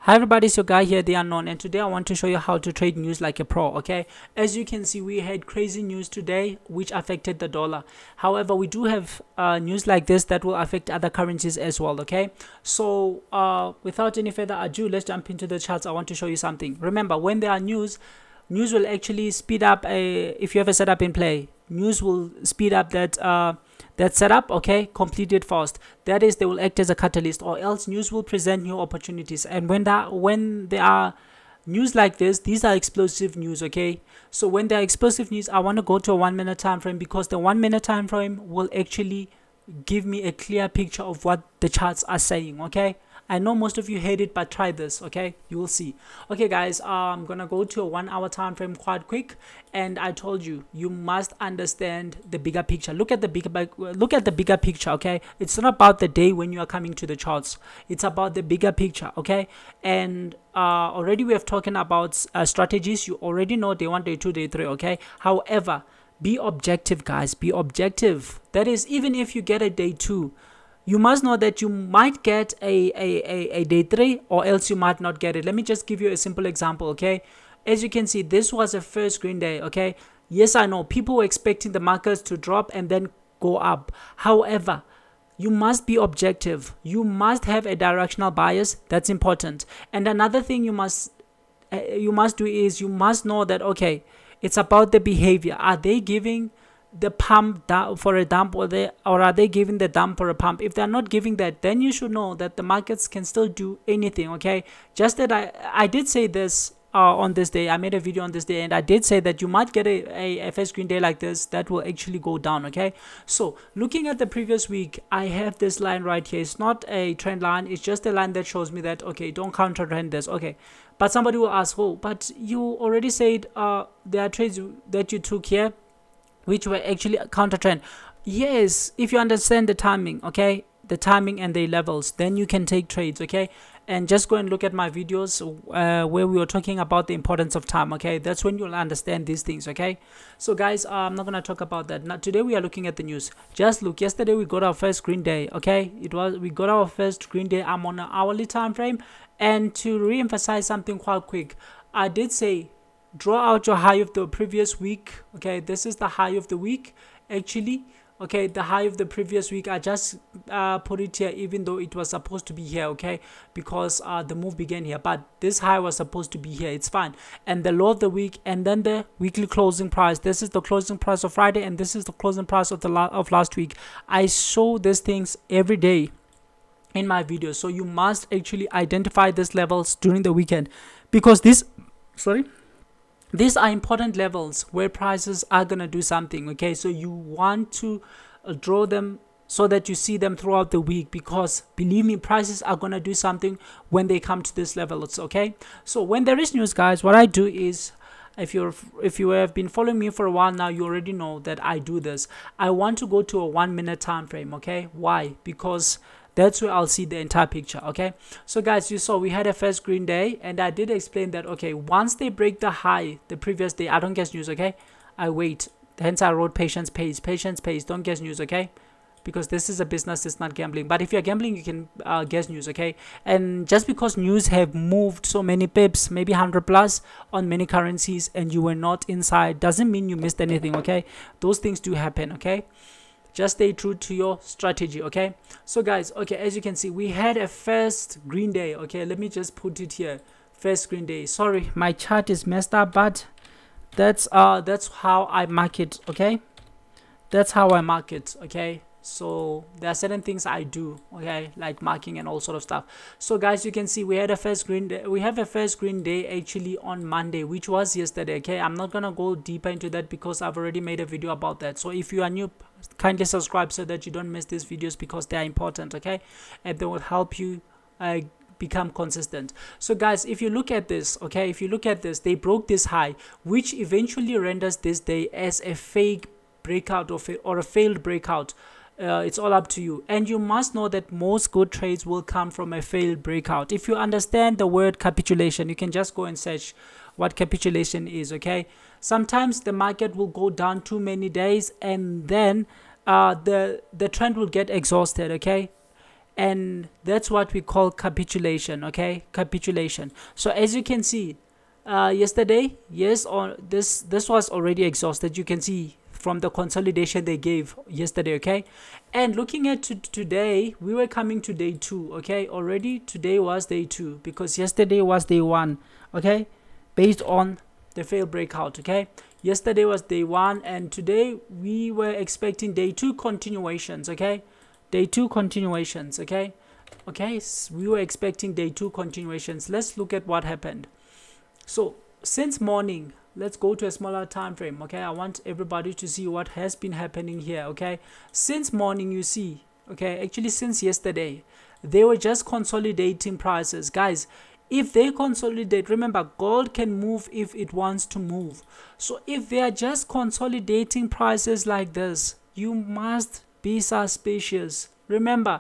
Hi everybody, it's your guy here, the unknown, and today I want to show you how to trade news like a pro. Okay, as you can see, we had crazy news today which affected the dollar. However, we do have news like this that will affect other currencies as well. Okay, so without any further ado, let's jump into the charts. I want to show you something. Remember, when there are news will actually speed up if you have a setup in play. News will speed up that setup, okay, complete it fast. That is, they will act as a catalyst, or else news will present new opportunities. And when there are news like this, these are explosive news, okay? So when there are explosive news, I want to go to a 1 minute time frame, because the 1 minute time frame will actually give me a clear picture of what the charts are saying. Okay, I know most of you hate it, but try this. Okay, you will see. Okay guys, I'm gonna go to a 1 hour time frame quite quick, and I told you, you must understand the bigger picture. Look at the bigger picture. Okay, it's not about the day when you are coming to the charts, it's about the bigger picture. Okay, and already we have talking about strategies. You already know day 1, day 2, day 3. Okay, however, be objective, guys. Be objective. That is, even if you get a day 2, you must know that you might get a day 3, or else you might not get it. Let me just give you a simple example. Okay, as you can see, this was a first green day. Okay, yes, I know people were expecting the markets to drop and then go up. However, you must be objective. You must have a directional bias. That's important. And another thing you must do is, you must know that, okay, it's about the behavior. Are they giving the pump for a dump, or are they giving the dump for a pump? If they're not giving that, then you should know that the markets can still do anything. Okay, just that I did say this on this day. I made a video on this day, and I did say that you might get a first green day like this that will actually go down. Okay, so looking at the previous week, I have this line right here. It's not a trend line, it's just a line that shows me that, okay, don't counter trend this. Okay, but somebody will ask, oh, but you already said there are trades that you took here which were actually counter trend. Yes, if you understand the timing, okay, the timing and the levels, then you can take trades. Okay, and just go and look at my videos where we were talking about the importance of time. Okay, that's when you'll understand these things. Okay, so guys, I'm not gonna talk about that now. Today we are looking at the news. Just look, yesterday we got our first green day. Okay, we got our first green day. I'm on an hourly time frame, and to re-emphasize something quite quick, I did say draw out your high of the previous week. Okay, this is the high of the week actually. Okay, the high of the previous week, I just put it here even though it was supposed to be here. Okay, because the move began here, but this high was supposed to be here. It's fine. And the low of the week, and then the weekly closing price. This is the closing price of Friday, and this is the closing price of last week. I show these things every day in my videos, so you must actually identify these levels during the weekend, because these are important levels where prices are gonna do something. Okay, so you want to draw them so that you see them throughout the week, because believe me, prices are gonna do something when they come to this level. It's okay. So when there is news, guys, what I do is, if you have been following me for a while now, you already know that I do this. I want to go to a 1 minute time frame. Okay, why? Because that's where I'll see the entire picture. Okay, so guys, you saw we had a first green day, and I did explain that, okay, once they break the high the previous day, I don't guess news. Okay, I wait. Hence I wrote patience pays. Don't guess news. Okay, because this is a business, it's not gambling. But if you're gambling, you can guess news. Okay, and just because news have moved so many pips, maybe 100 plus on many currencies, and you were not inside, doesn't mean you missed anything. Okay, those things do happen. Okay, just stay true to your strategy. Okay, so guys, okay, as you can see, we had a first green day. Okay, let me just put it here, first green day. Sorry, my chart is messed up, but that's how I mark it. Okay, that's how I mark it. Okay, so there are certain things I do, okay, like marking and all sort of stuff. So guys, you can see we had a first green day. We have a first green day actually on Monday, which was yesterday. Okay, I'm not gonna go deeper into that because I've already made a video about that. So if you are new, kindly subscribe so that you don't miss these videos, because they are important. Okay, and they will help you become consistent. So guys, if you look at this, okay, if you look at this, they broke this high, which eventually renders this day as a fake breakout or a failed breakout. It's all up to you, and you must know that most good trades will come from a failed breakout. If you understand the word capitulation, you can just go and search what capitulation is. Okay, sometimes the market will go down too many days, and then the trend will get exhausted. Okay, and that's what we call capitulation. Okay, capitulation. So as you can see, yesterday, yes, or this was already exhausted. You can see from the consolidation they gave yesterday. Okay, and looking at today, we were coming to day 2. Okay, already today was day 2 because yesterday was day 1. Okay, based on the failed breakout. Okay, yesterday was day 1 and today we were expecting day 2 continuations. Okay, day 2 continuations. Okay, so we were expecting day 2 continuations. Let's look at what happened. So since morning, let's go to a smaller time frame. Okay, I want everybody to see what has been happening here. Okay, since morning, you see, okay, actually since yesterday, they were just consolidating prices. Guys, if they consolidate, remember, gold can move if it wants to move. So if they are just consolidating prices like this, you must be suspicious. Remember,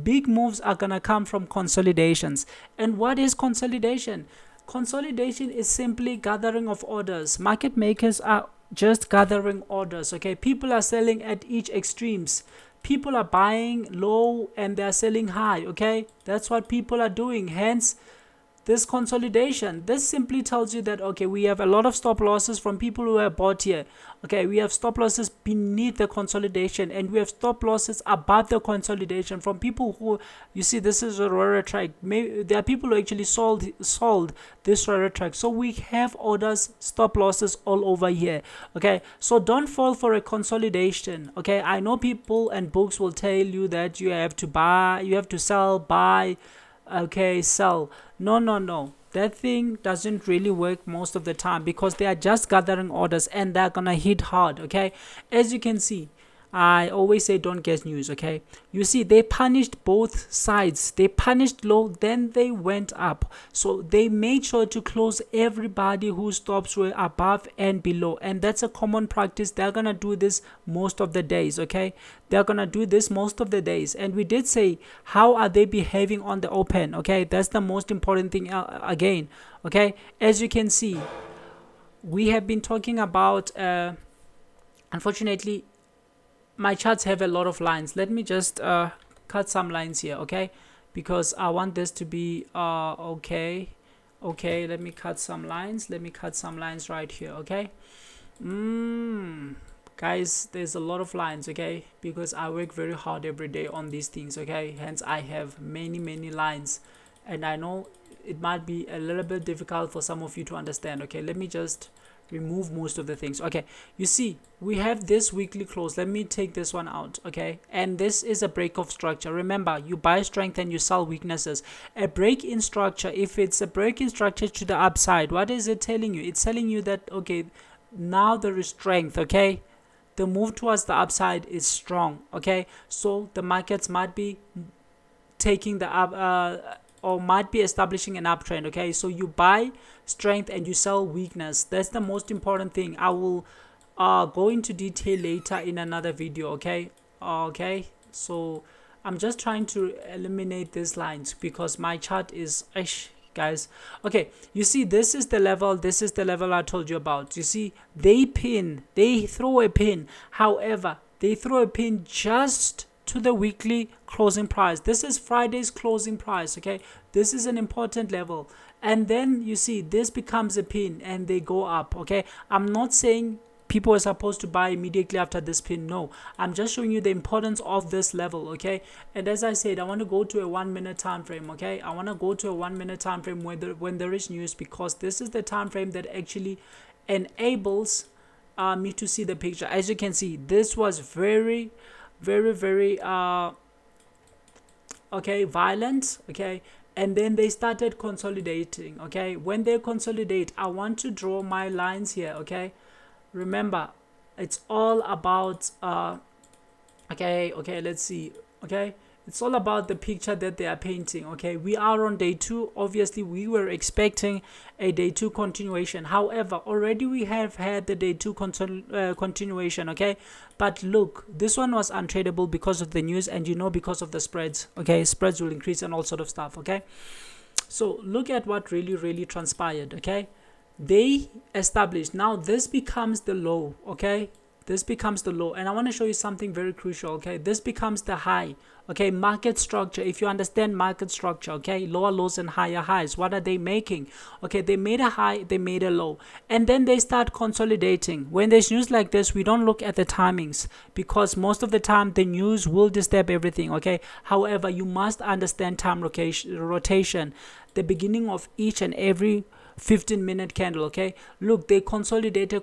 big moves are gonna come from consolidations. And what is consolidation? Consolidation is simply gathering of orders. Market makers are just gathering orders. Okay, people are selling at each extremes. People are buying low and they're selling high. Okay, that's what people are doing. Hence this consolidation. This simply tells you that, okay, we have a lot of stop losses from people who have bought here. Okay, we have stop losses beneath the consolidation and we have stop losses above the consolidation from people who, you see, this is a rare track. Maybe there are people who actually sold this rare track. So we have orders, stop losses all over here. Okay, so don't fall for a consolidation. Okay, I know people and books will tell you that you have to buy, you have to sell, buy, okay, sell. No, that thing doesn't really work most of the time because they are just gathering orders and they're gonna hit hard. Okay, as you can see, I always say don't guess news. Okay, you see, they punished both sides. They punished low, then they went up. So they made sure to close everybody whose stops were above and below, and that's a common practice. They're gonna do this most of the days. Okay, they're gonna do this most of the days. And we did say, how are they behaving on the open? Okay, that's the most important thing again. Okay, as you can see, we have been talking about unfortunately my charts have a lot of lines. Let me just cut some lines here. Okay, because I want this to be okay, let me cut some lines. Let me cut some lines right here. Okay, guys, there's a lot of lines. Okay, because I work very hard every day on these things. Okay, hence I have many lines, and I know it might be a little bit difficult for some of you to understand. Okay, let me just remove most of the things. Okay, you see, we have this weekly close. Let me take this one out. Okay, and this is a break of structure. Remember, you buy strength and you sell weaknesses. A break in structure, if it's a break in structure to the upside, what is it telling you? It's telling you that, okay, now there is strength. Okay, the move towards the upside is strong. Okay, so the markets might be taking the up or might be establishing an uptrend. Okay, so you buy strength and you sell weakness. That's the most important thing. I will go into detail later in another video. Okay, so I'm just trying to eliminate these lines because my chart is guys. Okay, you see, this is the level, this is the level I told you about. You see, they throw a pin. However, they throw a pin just to the weekly closing price. This is Friday's closing price. Okay, this is an important level, and then you see this becomes a pin and they go up. Okay, I'm not saying people are supposed to buy immediately after this pin. No, I'm just showing you the importance of this level. Okay, and as I said, I want to go to a 1 minute time frame. Okay, I want to go to a 1 minute time frame when there is news, because this is the time frame that actually enables me to see the picture. As you can see, this was very okay, violent. Okay, and then they started consolidating. Okay, when they consolidate, I want to draw my lines here. Okay, remember, it's all about okay, let's see. Okay, it's all about the picture that they are painting. Okay, we are on day 2. Obviously we were expecting a day 2 continuation. However, already we have had the day 2 continuation. Okay, but look, this one was untradeable because of the news, and you know, because of the spreads. Okay, spreads will increase and all sort of stuff. Okay, so look at what really transpired. Okay, they established, now this becomes the low. Okay, this becomes the low, and I want to show you something very crucial. Okay, this becomes the high. Okay, market structure. If you understand market structure, okay, lower lows and higher highs, what are they making? Okay, they made a high, they made a low, and then they start consolidating. When there's news like this, we don't look at the timings, because most of the time the news will disturb everything. Okay, however, you must understand time rotation, the beginning of each and every 15-minute candle. Okay, look, they consolidated.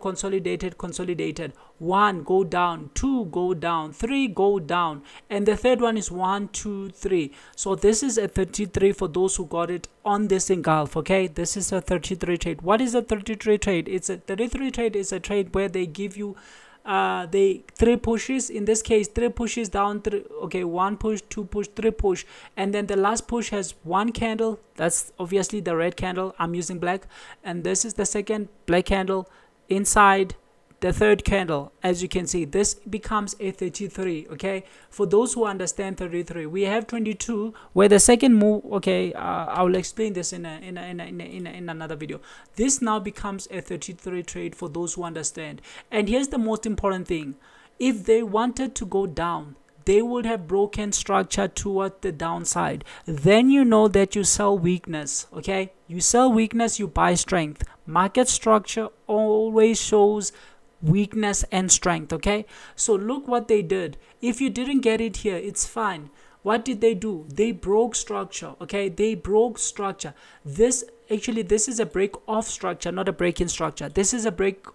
One go down, two go down, three go down, and the third one is 1 2 3. So this is a 33 for those who got it on this engulf. Okay, this is a 33 trade. What is a 33 trade? It's a 33 trade is a trade where they give you they 3 pushes. In this case, 3 pushes down, 3, okay, 1 push, 2 push, 3 push, and then the last push has 1 candle. That's obviously the red candle. I'm using black, and this is the second black candle inside the third candle. As you can see, this becomes a 33. Okay, for those who understand 33, we have 22 where the second move, okay, I will explain this in another video. This now becomes a 33 trade for those who understand. And here's the most important thing: if they wanted to go down, they would have broken structure toward the downside. Then you know that you sell weakness. Okay, you sell weakness, you buy strength. Market structure always shows weakness and strength. Okay, so look what they did. If you didn't get it here, it's fine. What did they do? They broke structure. Okay, they broke structure. This is a break of structure, not a break in structure. This is a break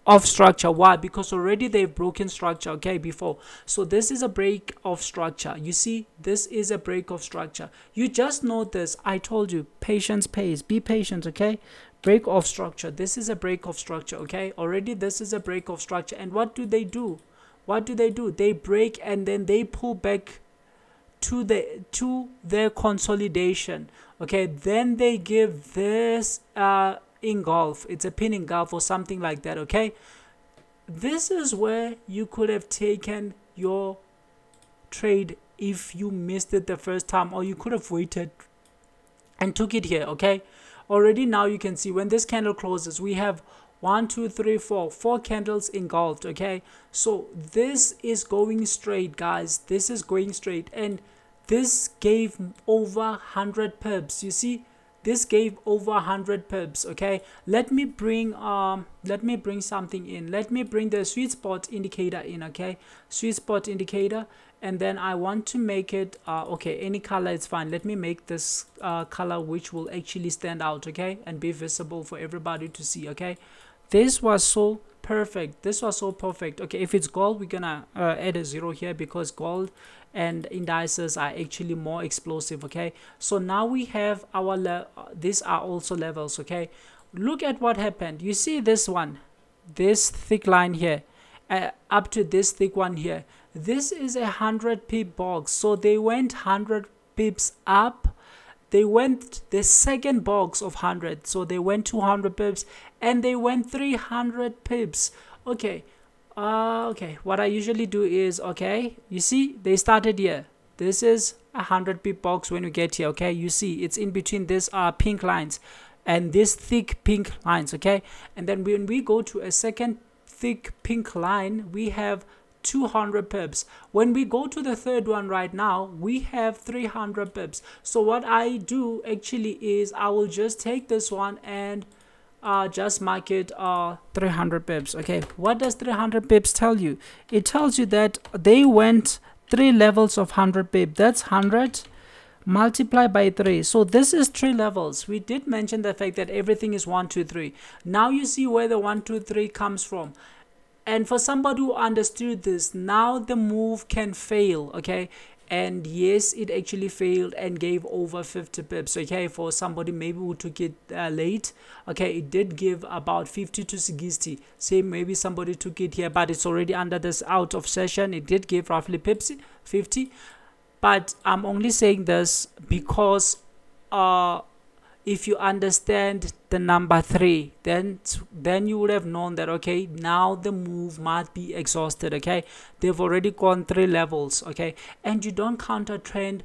of structure. Why? Because already they've broken structure, okay, before. So this is a break of structure. You see, this is a break of structure. You just know this. I told you, patience pays. Be patient. Okay, break of structure. This is a break of structure. Okay, already this is a break of structure. And what do? They break and then they pull back to their consolidation. Okay, then they give this engulf. It's a pin engulf or something like that. Okay, this is where you could have taken your trade if you missed it the first time, or you could have waited and took it here. Okay, already now you can see when this candle closes, we have 1 2 3 4 candles engulfed. Okay, so this is going straight, guys. This is going straight, and this gave over 100 pips. You see, this gave over 100 pips. Okay, let me bring something in. Let me bring the sweet spot indicator in. Okay, sweet spot indicator, and then I want to make it okay, any color is fine. Let me make this color which will actually stand out, okay, and be visible for everybody to see. Okay, this was so perfect. This was so perfect. Okay, if it's gold, we're gonna add a 0 here, because gold and indices are actually more explosive. Okay, so now we have our these are also levels. Okay, look at what happened. You see this one, this thick line here, up to this thick one here. This is a 100 pip box, so they went 100 pips up. They went the second box of 100, so they went 200 pips, and they went 300 pips. Okay, okay, what I usually do is, okay, you see, they started here. This is a 100 pip box when you get here. Okay, you see it's in between this pink lines and this thick pink lines. Okay, and then when we go to a second thick pink line, we have 200 pips. When we go to the third one right now, we have 300 pips. So what I do actually is I will just take this one and just mark it 300 pips. Okay, what does 300 pips tell you? It tells you that they went 3 levels of 100 pip. That's 100 multiplied by 3. So this is 3 levels. We did mention the fact that everything is 1 2 3. Now you see where the 1 2 3 comes from. And for somebody who understood this, now the move can fail. Okay, and yes, it actually failed and gave over 50 pips. Okay, for somebody maybe who took it late, okay, it did give about 50 to 60. Say maybe somebody took it here, but it's already under this out of session. It did give roughly pips 50, but I'm only saying this because if you understand the number 3, then you would have known that, okay, now the move might be exhausted. Okay, they've already gone 3 levels. Okay, and you don't counter trend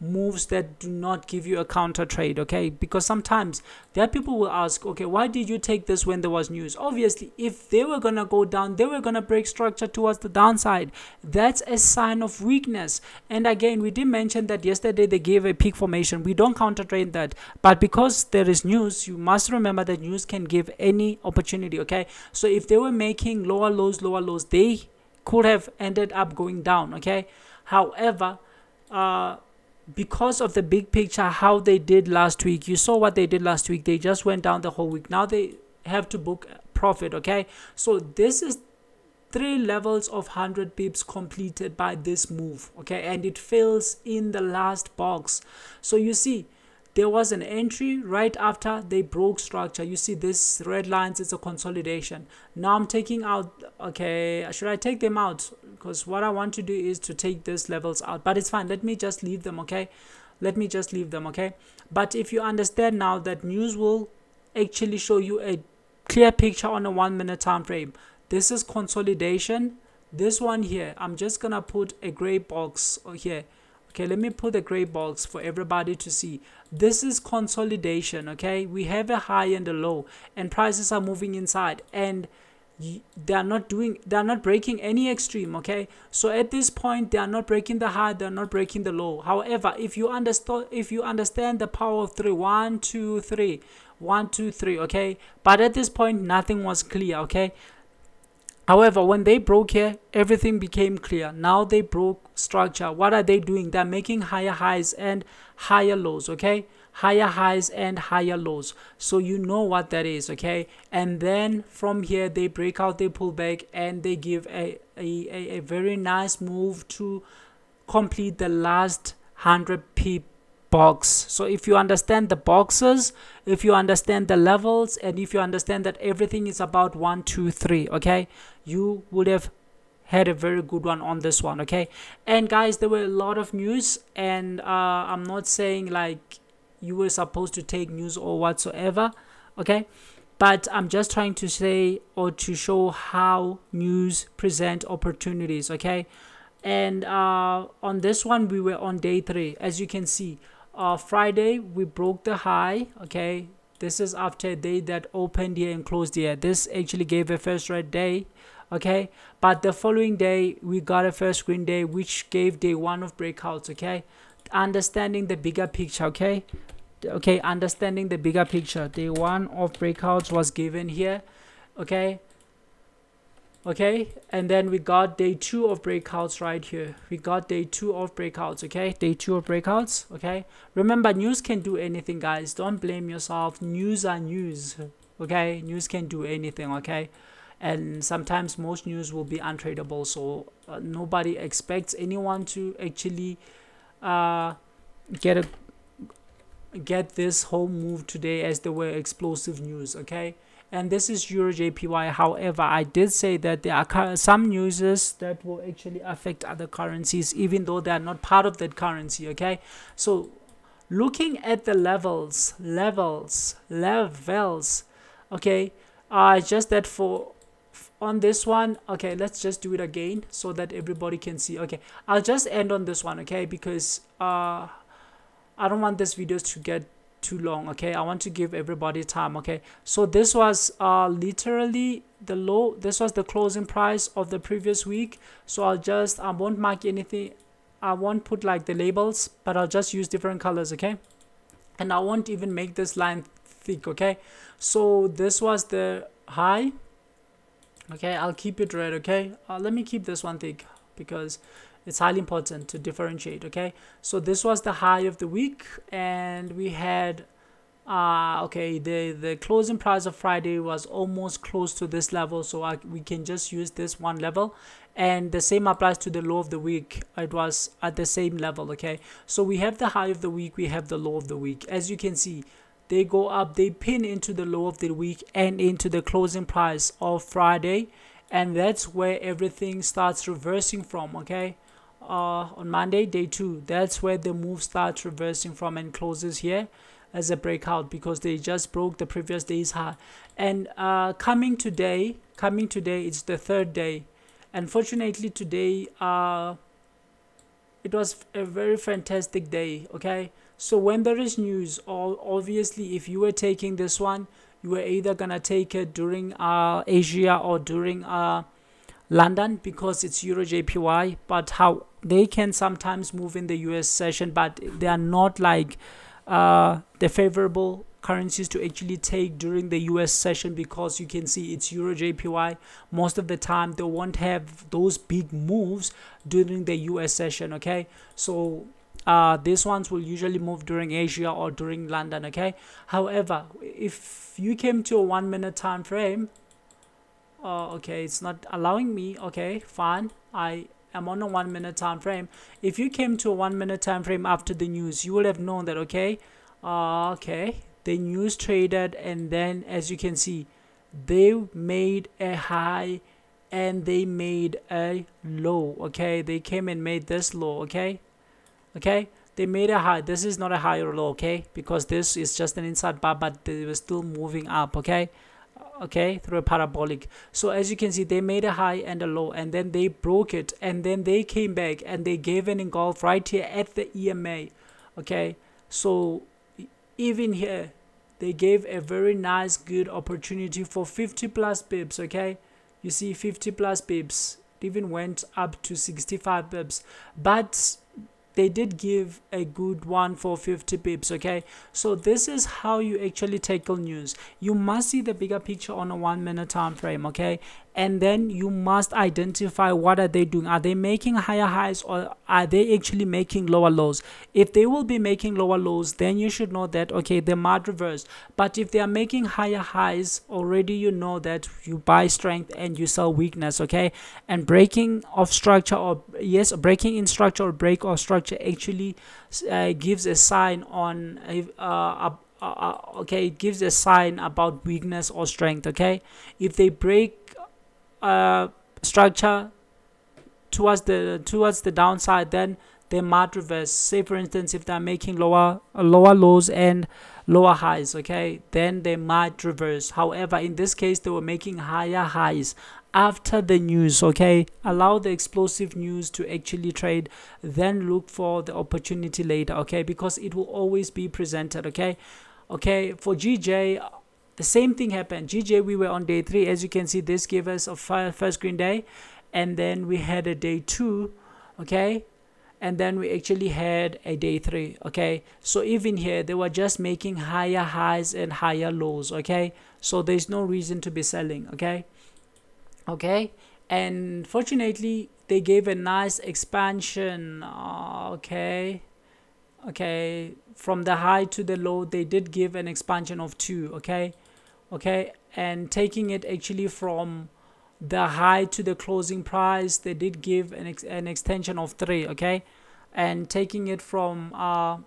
moves that do not give you a counter trade, okay? Because sometimes there are people will ask, okay, why did you take this when there was news? Obviously, if they were gonna go down, they were gonna break structure towards the downside. That's a sign of weakness. And again, we did mention that yesterday they gave a peak formation. We don't counter trade that, but because there is news, you must remember that news can give any opportunity, okay? So if they were making lower lows, they could have ended up going down, okay? However, because of the big picture, how they did last week, you saw what they did last week. They just went down the whole week. Now they have to book profit, okay? So this is 3 levels of 100 pips completed by this move, okay? And it fills in the last box. So you see, there was an entry right after they broke structure. You see this red lines, it's a consolidation. Now I'm taking out, okay, should I take them out? Because what I want to do is to take these levels out, but it's fine. Let me just leave them, okay? Let me just leave them, okay? But if you understand now that news will actually show you a clear picture on a 1 minute time frame. This is consolidation. This one here, I'm just gonna put a gray box here. Okay, let me put a gray box for everybody to see. This is consolidation, okay? We have a high and a low, and prices are moving inside, and they're not breaking any extreme, okay? So at this point, they are not breaking the high, they're not breaking the low. However, if you understand the power of 3, 1 2 3, 1 2 3, okay? But at this point, nothing was clear, okay? However, when they broke here, everything became clear. Now they broke structure. What are they doing? They're making higher highs and higher lows, okay? Higher highs and higher lows. So you know what that is, okay? And then from here, they break out, they pull back, and they give a very nice move to complete the last 100 pip box. So if you understand the boxes, if you understand the levels, and if you understand that everything is about 1 2 3, okay, you would have had a very good one on this one, okay? And guys, there were a lot of news, and I'm not saying like you were supposed to take news or whatsoever, okay? But I'm just trying to say or to show how news present opportunities, okay? And on this one, we were on day 3. As you can see, Friday we broke the high, okay? This is after a day that opened here and closed here. This actually gave a first red day, okay? But the following day we got a first green day, which gave day 1 of breakouts, okay? Understanding the bigger picture, okay? Okay, understanding the bigger picture, day 1 of breakouts was given here, okay? Okay, and then we got day 2 of breakouts right here. We got day 2 of breakouts, okay? Day 2 of breakouts, okay? Remember, news can do anything, guys. Don't blame yourself. News are news, okay? News can do anything, okay? And sometimes most news will be untradeable, so nobody expects anyone to actually get this whole move today as there were explosive news, okay? And this is Euro JPY. However, I did say that there are some news that will actually affect other currencies, even though they are not part of that currency, okay? So looking at the levels, okay, just that for on this one, okay, let's just do it again so that everybody can see. Okay, I'll just end on this one, okay, because I don't want this videos to get too long, okay? I want to give everybody time, okay? So this was literally the low. This was the closing price of the previous week. So I won't mark anything. I won't put like the labels, but I'll just use different colors, okay? And I won't even make this line thick, okay? So this was the high, okay? I'll keep it red, okay? Let me keep this one thick because it's highly important to differentiate, okay? So this was the high of the week, and we had okay, the closing price of Friday was almost close to this level, so we can just use this one level, and the same applies to the low of the week. It was at the same level, okay? So we have the high of the week, we have the low of the week. As you can see, they go up, they pin into the low of the week and into the closing price of Friday, and that's where everything starts reversing from, okay? On Monday, day 2, that's where the move starts reversing from and closes here as a breakout, because they just broke the previous day's high. And coming today, it's the 3rd day. Unfortunately, today it was a very fantastic day. Okay, so when there is news, or obviously if you were taking this one, you were either gonna take it during Asia or during London, because it's Euro JPY. But how they can sometimes move in the US session, but they are not like the favorable currencies to actually take during the US session, because you can see it's Euro JPY. Most of the time they won't have those big moves during the US session. Okay, so these ones will usually move during Asia or during London. Okay, however, if you came to a 1 minute time frame, okay, it's not allowing me. Okay, fine, I am on a 1 minute time frame. If you came to a 1 minute time frame after the news, you will have known that okay, the news traded, and then as you can see, they made a high and they made a low. Okay, they came and made this low. Okay, they made a high. This is not a high or low, okay, because this is just an inside bar, but they were still moving up. Okay, through a parabolic. So as you can see, they made a high and a low, and then they broke it, and then they came back and they gave an engulf right here at the EMA. Okay, so even here they gave a very nice good opportunity for 50 plus pips. Okay, you see 50 plus pips, it even went up to 65 pips, but they did give a good one for 50 pips. Okay, so this is how you actually tackle news. You must see the bigger picture on a 1 minute time frame. Okay, and then you must identify what are they doing. Are they making higher highs, or are they actually making lower lows? If they will be making lower lows, then you should know that okay, they might reverse. But if they are making higher highs, already you know that you buy strength and you sell weakness. Okay, and breaking of structure, or yes, breaking in structure or break of structure actually gives a sign on okay, it gives a sign about weakness or strength. Okay, if they break structure towards the downside, then they might reverse. Say for instance, if they're making lower lows and lower highs, okay, then they might reverse. However, in this case, they were making higher highs after the news. Okay, allow the explosive news to actually trade, then look for the opportunity later. Okay, because it will always be presented. Okay, for GJ, the same thing happened. GJ, we were on day 3. As you can see, this gave us a first green day, and then we had a day 2. Okay, and then we actually had a day 3. Okay, so even here they were just making higher highs and higher lows. Okay, so there's no reason to be selling. Okay, and fortunately they gave a nice expansion. Okay, from the high to the low they did give an expansion of 2. Okay, and taking it actually from the high to the closing price, they did give an extension of 3. Okay, and taking it from the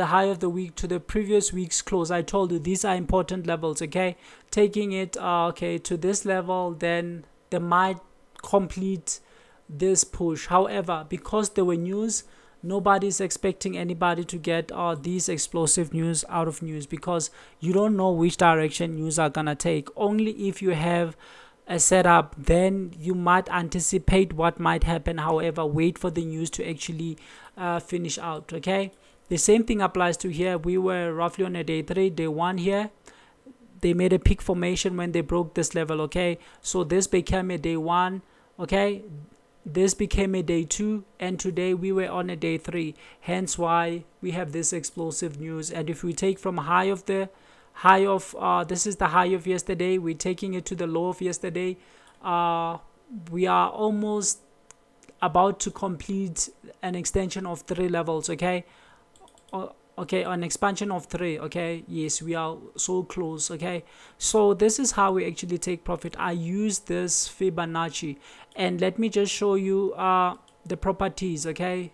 high of the week to the previous week's close, I told you these are important levels. Okay, taking it to this level, then they might complete this push. However, because there were news, nobody's expecting anybody to get these explosive news out of news, because you don't know which direction news are gonna take. Only if you have a setup, then you might anticipate what might happen. However, wait for the news to actually finish out. Okay, the same thing applies to here. We were roughly on a day 3. Day 1 here, they made a peak formation when they broke this level. Okay, so this became a day 1. Okay, this became a day 2, and today we were on a day 3, hence why we have this explosive news. And if we take from this is the high of yesterday, we're taking it to the low of yesterday, we are almost about to complete an extension of 3 levels. Okay, an expansion of 3. Okay, yes, we are so close. Okay, so this is how we actually take profit. I use this Fibonacci, and let me just show you the properties. Okay,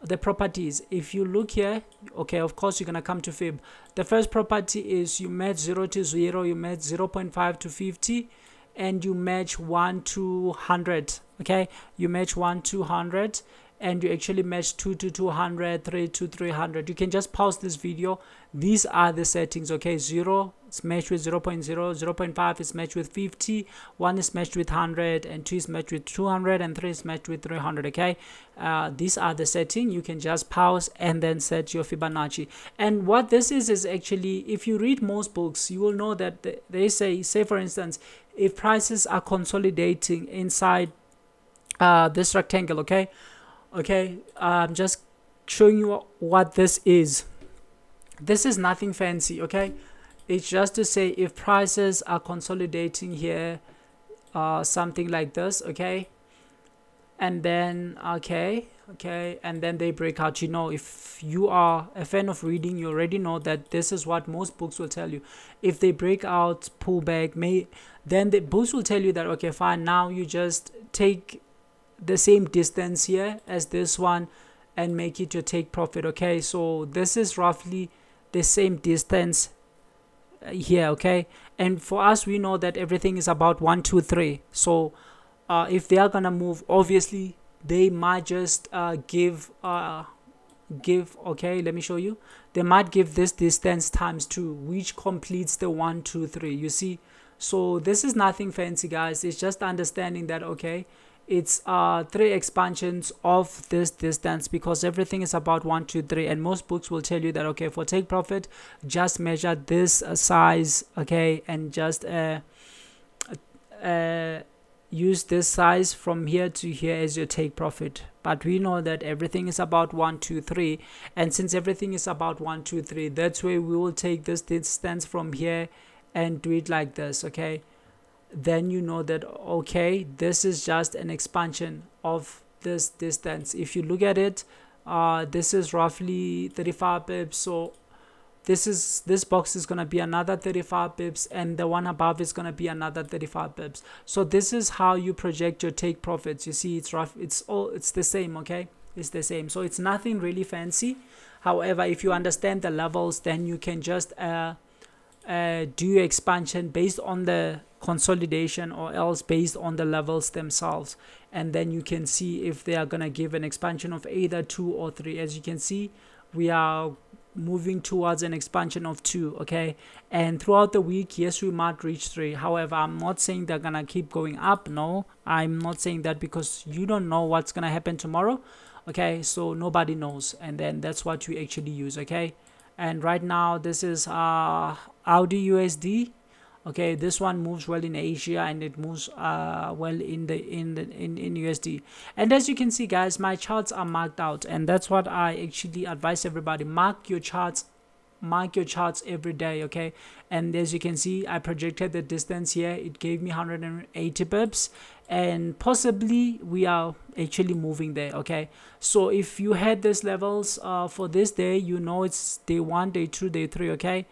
the properties, if you look here, okay, of course you're gonna come to Fib. The first property is you match 0 to 0, you match 0.5 to 50, and you match 1 to 100. Okay, you match 1 to 100, and you actually match 2 to 200, 3 to 300, you can just pause this video. These are the settings, okay? 0 is matched with 0.0, 0.5 is matched with 50, 1 is matched with 100, and 2 is matched with 200, and 3 is matched with 300, okay? These are the settings. You can just pause and then set your Fibonacci. And what this is actually, if you read most books, you will know that they say for instance, if prices are consolidating inside this rectangle, okay, I'm just showing you what this is. This is nothing fancy, okay? It's just to say if prices are consolidating here, something like this, okay, and then okay, and then they break out. You know, if you are a fan of reading, you already know that this is what most books will tell you. If they break out, pull back, then the books will tell you that, okay, fine, now you just take the same distance here as this one and make it your take profit, okay? So this is roughly the same distance here, okay? And for us, we know that everything is about 1 2 3. So if they are gonna move, obviously they might just give okay, let me show you. They might give this distance times 2, which completes the 1 2 3, you see? So this is nothing fancy, guys. It's just understanding that, okay, it's 3 expansions of this distance, because everything is about 1 2 3, and most books will tell you that, okay, for take profit, just measure this size, okay, and just use this size from here to here as your take profit. But we know that everything is about 1 2 3, and since everything is about 1 2 3, that's where we will take this distance from here and do it like this, okay? Then you know that, okay, this is just an expansion of this distance. If you look at it, this is roughly 35 pips, so this box is gonna be another 35 pips, and the one above is gonna be another 35 pips. So this is how you project your take profits. You see, it's rough, it's the same, okay? It's the same, so it's nothing really fancy. However, if you understand the levels, then you can just do your expansion based on the consolidation, or else based on the levels themselves, and then you can see if they are gonna give an expansion of either 2 or 3. As you can see, we are moving towards an expansion of 2, okay? And throughout the week, yes, we might reach 3. However, I'm not saying they're gonna keep going up. No, I'm not saying that, because you don't know what's gonna happen tomorrow, okay? So nobody knows, and then that's what we actually use, okay? And right now, this is Audi USD. Okay, this one moves well in Asia, and it moves well in USD. And as you can see, guys, my charts are marked out, and that's what I actually advise everybody. Mark your charts every day, okay? And as you can see, I projected the distance here. It gave me 180 pips, and possibly we are actually moving there, okay? So if you had these levels for this day, you know it's day 1, day 2, day 3, okay?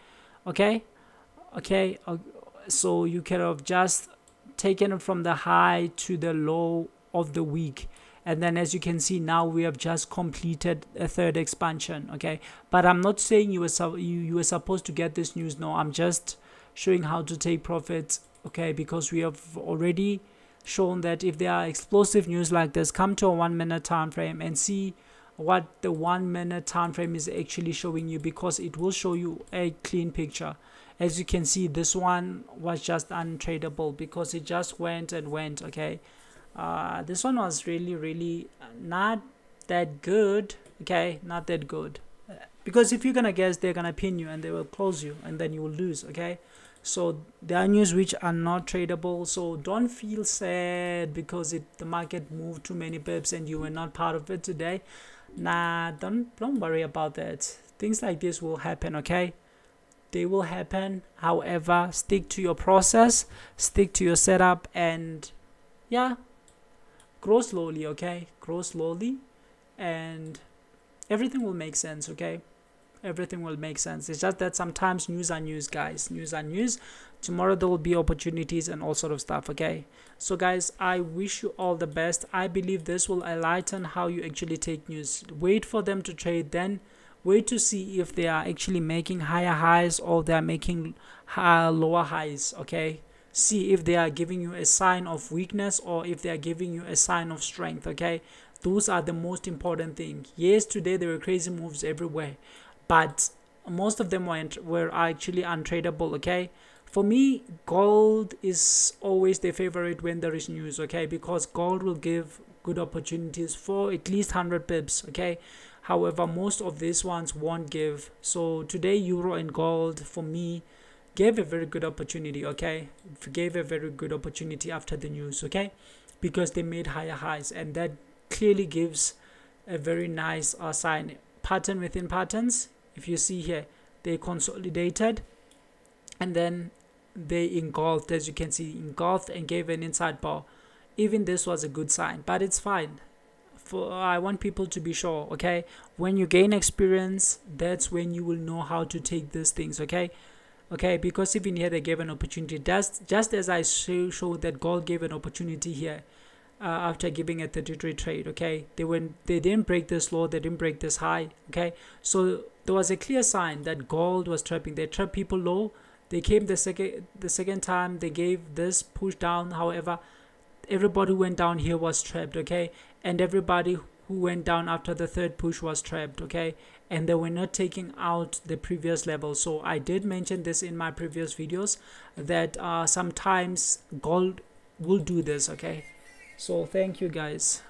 So you could have just taken it from the high to the low of the week, and then as you can see, now we have just completed a 3rd expansion, okay? But I'm not saying you were supposed to get this news. No, I'm just showing how to take profits, okay? Because we have already shown that if there are explosive news like this, come to a 1 minute time frame and see what the 1 minute time frame is actually showing you, because it will show you a clean picture. As you can see, this one was just untradeable because it just went and went, okay? This one was really not that good, okay? Not that good, because if you're gonna guess, they're gonna pin you and they will close you, and then you will lose, okay? So there are news which are not tradable, so don't feel sad because the market moved too many pips and you were not part of it today. Nah, don't worry about that. Things like this will happen, okay? They will happen. However, stick to your process, stick to your setup, and yeah, grow slowly, okay? Grow slowly, and everything will make sense, okay? Everything will make sense. It's just that sometimes news are news, guys. News are news. Tomorrow there will be opportunities and all sort of stuff, okay? So guys, I wish you all the best. I believe this will enlighten how you actually take news. Wait for them to trade, then wait to see if they are actually making higher highs or they are making lower highs, okay? See if they are giving you a sign of weakness or if they are giving you a sign of strength, okay? Those are the most important thing. Yes, today there were crazy moves everywhere, but most of them were actually untradeable. Okay, for me, gold is always the favorite when there is news. Okay, because gold will give good opportunities for at least 100 pips. Okay, however, most of these ones won't give. So today, euro and gold for me gave a very good opportunity. Okay, gave a very good opportunity after the news. Okay, because they made higher highs, and that clearly gives a very nice sign. Pattern within patterns. If you see here, they consolidated and then they engulfed, as you can see, engulfed and gave an inside bar. Even this was a good sign, but it's fine. I want people to be sure. Okay, when you gain experience, that's when you will know how to take these things. Okay, because even here they gave an opportunity, just as I showed that gold gave an opportunity here. After giving a 33 trade. Okay, they didn't break this low, they didn't break this high. Okay, so there was a clear sign that gold was trapping. They trapped people low. They came the second time, they gave this push down. However, everybody who went down here was trapped. Okay, and everybody who went down after the third push was trapped. Okay, and they were not taking out the previous level. So I did mention this in my previous videos that sometimes gold will do this. Okay, so thank you guys.